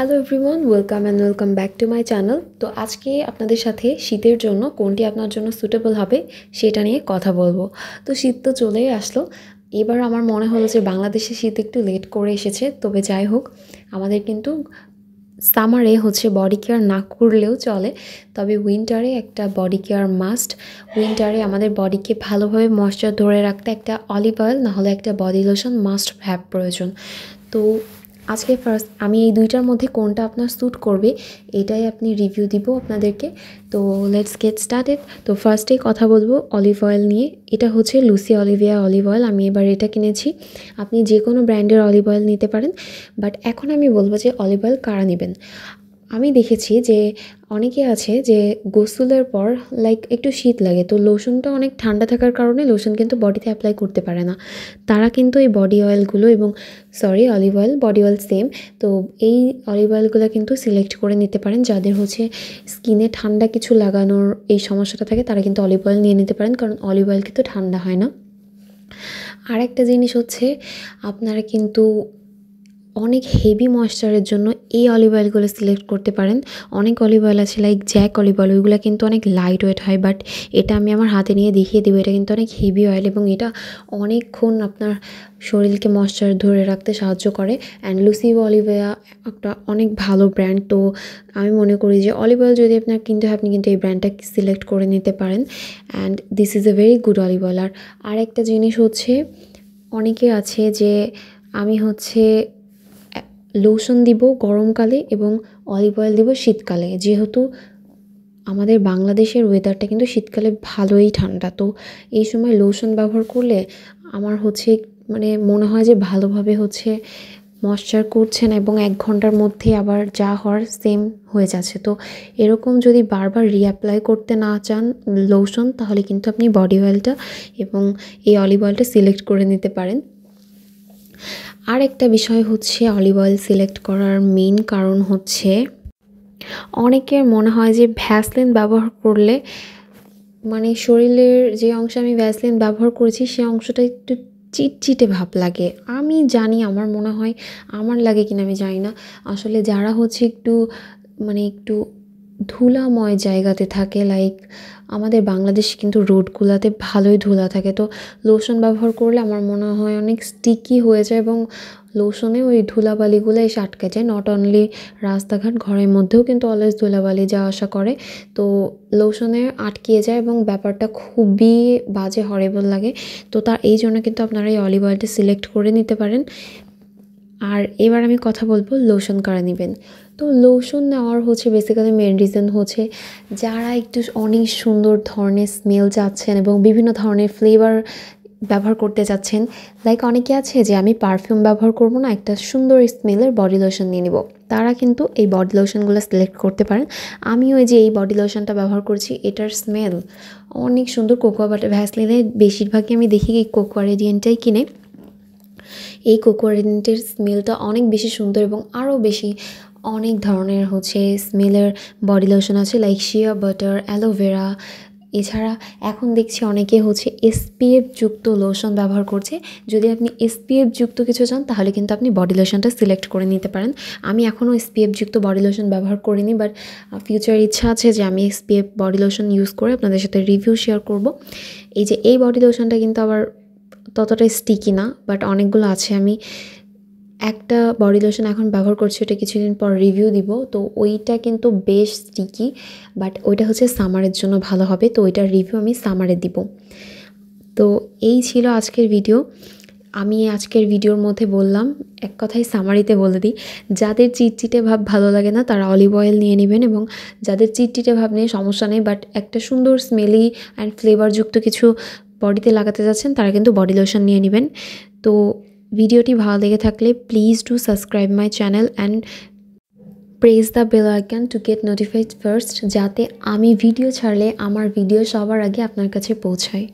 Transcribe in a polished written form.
Hello everyone, welcome back to my channel. তো আজকে আপনাদের সাথে শীতের জন্য কোনটি আপনার জন্য সুটেবল হবে সেটা নিয়ে কথা বলবো। তো শীত তো চলেই আসলো। এবার আমার মনে হলো যে বাংলাদেশে শীত একটু লেট করে এসেছে, তবে যাই হোক আমাদের কিন্তু সামারে বডি কেয়ার না করলেও চলে, তবে উইন্টারে একটা বডি কেয়ার মাস্ট। উইন্টারে আমাদের বডিকে ভালোভাবে ময়েশ্চার ধরে রাখতে একটা অলিভ অয়েল না হলে একটা বডি লোশন মাস্ট হ্যাভ প্রয়োজন। তো আজকে ফার্স্ট আমি এই দুইটার মধ্যে কোনটা আপনার স্যুট করবে এটাই আপনি রিভিউ দিব আপনাদেরকে। তো লেটস গেট স্টার্টেড। তো ফার্স্টেই কথা বলবো অলিভ অয়েল নিয়ে। এটা হচ্ছে লুসি অলিভিয়া অলিভ অয়েল। আমি এবার এটা কিনেছি। আপনি যে কোনো ব্র্যান্ডের অলিভ অয়েল নিতে পারেন, বাট এখন আমি বলবো যে অলিভ অয়েল কারা নেবেন। আমি দেখেছি যে অনেকে আছে যে গোসলের পর একটু শীত লাগে, তো লোশনটা অনেক ঠান্ডা থাকার কারণে লোশন কিন্তু বডিতে অ্যাপ্লাই করতে পারে না। তারা কিন্তু এই বডি অয়েলগুলো olive oil body oil same, তো এই অলিভ অয়েলগুলো কিন্তু সিলেক্ট করে নিতে পারেন। যাদের স্কিনে ঠান্ডা কিছু লাগানোর এই সমস্যাটা থাকে তারা কিন্তু অলিভ অয়েল নিয়ে নিতে পারেন, কারণ অলিভ অয়েল কিন্তু ঠান্ডা হয় না। আর একটা জিনিস আপনারা কিন্তু অনেক হেভি ময়েশ্চারের জন্য এই অলিভ অয়েলগুলো সিলেক্ট করতে পারেন। অনেক অলিভ অয়েল আছে জ্যাক অলিভ অয়েল, ওইগুলো কিন্তু অনেক লাইট ওয়েট হয়, বাট এটা আমি আমার হাতে নিয়ে দেখিয়ে দেবো। এটা কিন্তু অনেক হেভি অয়েল এবং এটা অনেকক্ষণ আপনার শরীরকে ময়েশ্চার ধরে রাখতে সাহায্য করে। অ্যান্ড লুসি অলিভিয়া একটা অনেক ভালো ব্র্যান্ড, তো আমি মনে করি যে অলিভ অয়েল যদি আপনার কিনতে হয় আপনি কিন্তু এই ব্র্যান্ডটা সিলেক্ট করে নিতে পারেন। And this is a very good olive oil. আর একটা জিনিস অনেকে আছে যে আমি লোশন দিব গরমকালে এবং অলিভ অয়েল দিব শীতকালে, যেহেতু আমাদের বাংলাদেশের ওয়েদারটা কিন্তু শীতকালে ভালোই ঠান্ডা, তো এই সময় লোশন ব্যবহার করলে আমার মনে হয় যে ভালোভাবে ময়েশ্চার করছে না এবং 1 ঘন্টার মধ্যে আবার যা হওয়ার সেম হয়ে যাচ্ছে। তো এরকম যদি বারবার রিঅ্যাপ্লাই করতে না চান লোশন, তাহলে কিন্তু আপনি বডি অয়েলটা এবং এই অলিভ অয়েলটা সিলেক্ট করে নিতে পারেন। আর একটা বিষয় অলিভ অয়েল সিলেক্ট করার মেইন কারণ অনেকের মনে হয় যে ভ্যাসলিন ব্যবহার করলে শরীরের যে অংশে আমি ভ্যাসলিন ব্যবহার করেছি সেই অংশটা একটু চিটচিটে ভাব লাগে। আমি জানি, আমার মনে হয় আমার লাগে কিনা আমি জানি না। আসলে যারা একটু ধুলাময় জায়গাতে থাকে, আমাদের বাংলাদেশে কিন্তু রোডগুলোতে ভালোই ধুলা থাকে, তো লোশন ব্যবহার করলে আমার মনে হয় অনেক স্টিকি হয়ে যায় এবং লোশনে ওই ধুলাবালিগুলো এসে আটকে যায়। নট অনলি রাস্তাঘাট, ঘরের মধ্যেও কিন্তু অলওয়েজ ধুলাবালি যাওয়া আসা করে, তো লোশনে আটকে যায় এবং ব্যাপারটা খুবই বাজে, হরেবল লাগে। তো এই জন্য কিন্তু আপনারা এই অলিভ অয়েলটা সিলেক্ট করে নিতে পারেন। আর এবার আমি কথা বলবো লোশন কারা নেবেন। তো লোশন নেওয়ার বেসিক্যালি মেন রিজন যারা একটু অনেক সুন্দর ধরনের স্মেল চাচ্ছেন এবং বিভিন্ন ধরনের ফ্লেভার ব্যবহার করতে চাচ্ছেন। অনেকে আছে যে আমি পারফিউম ব্যবহার করব না, একটা সুন্দর স্মেলের বডি লোশন নিয়ে নিব, তারা কিন্তু এই বডি লোশনগুলো সিলেক্ট করতে পারেন। আমিও এই বডি লোশনটা ব্যবহার করছি, এটার স্মেল অনেক সুন্দর। কোকোয়া বাটার ভ্যাসলিনে বেশিরভাগই আমি দেখি এই কোকোয়া রেডিয়েন্টটাই কিনে। এই কোকোয়া রেডিয়েন্টের স্মেলটা অনেক বেশি সুন্দর এবং আরও বেশি অনেক ধরনের স্মেলের বডি লোশন আছে, শিয়া বাটার, অ্যালোভেরা। এছাড়া এখন দেখছি অনেকে এসপিএফ যুক্ত লোশন ব্যবহার করছে। যদি আপনি এসপিএফ যুক্ত কিছু চান তাহলে কিন্তু আপনি বডি লোশনটা সিলেক্ট করে নিতে পারেন। আমি এখনও এসপিএফ যুক্ত বডি লোশন ব্যবহার করিনি, বাট ফিউচার ইচ্ছা আছে যে আমি এসপিএফ বডি লোশন ইউজ করে আপনাদের সাথে রিভিউ শেয়ার করব। এই বডি লোশনটা কিন্তু আবার ততটা স্টিকি না, বাট অনেকগুলো আছে। আমি একটা বডি লোশন এখন ব্যবহার করছি, ওটা কিছুদিন পর রিভিউ দিব। তো ওইটা কিন্তু বেশ স্টিকি, বাট ওইটা সামারের জন্য ভালো হবে, তো ওইটার রিভিউ আমি সামারে দিব। তো এই ছিল আজকের ভিডিও। আমি আজকের ভিডিওর মধ্যে বললাম, এক কথায় সামারিতে বলে দিই, যাদের চিটচিটে ভাব ভালো লাগে না তারা অলিভ অয়েল নিয়ে নেবেন, এবং যাদের চিটচিটে ভাব নিয়ে সমস্যা নেই বাট একটা সুন্দর স্মেলি অ্যান্ড ফ্লেভারযুক্ত কিছু বডিতে লাগাতে যাচ্ছেন তারা কিন্তু বডি লোশন নিয়ে নেবেন। তো ভিডিওটি ভালো লেগে থাকলে please do subscribe my channel and press the bell icon to get notified first, যাতে আমি ভিডিও ছাড়লে আমার ভিডিও সবার আগে আপনার কাছে পৌঁছায়।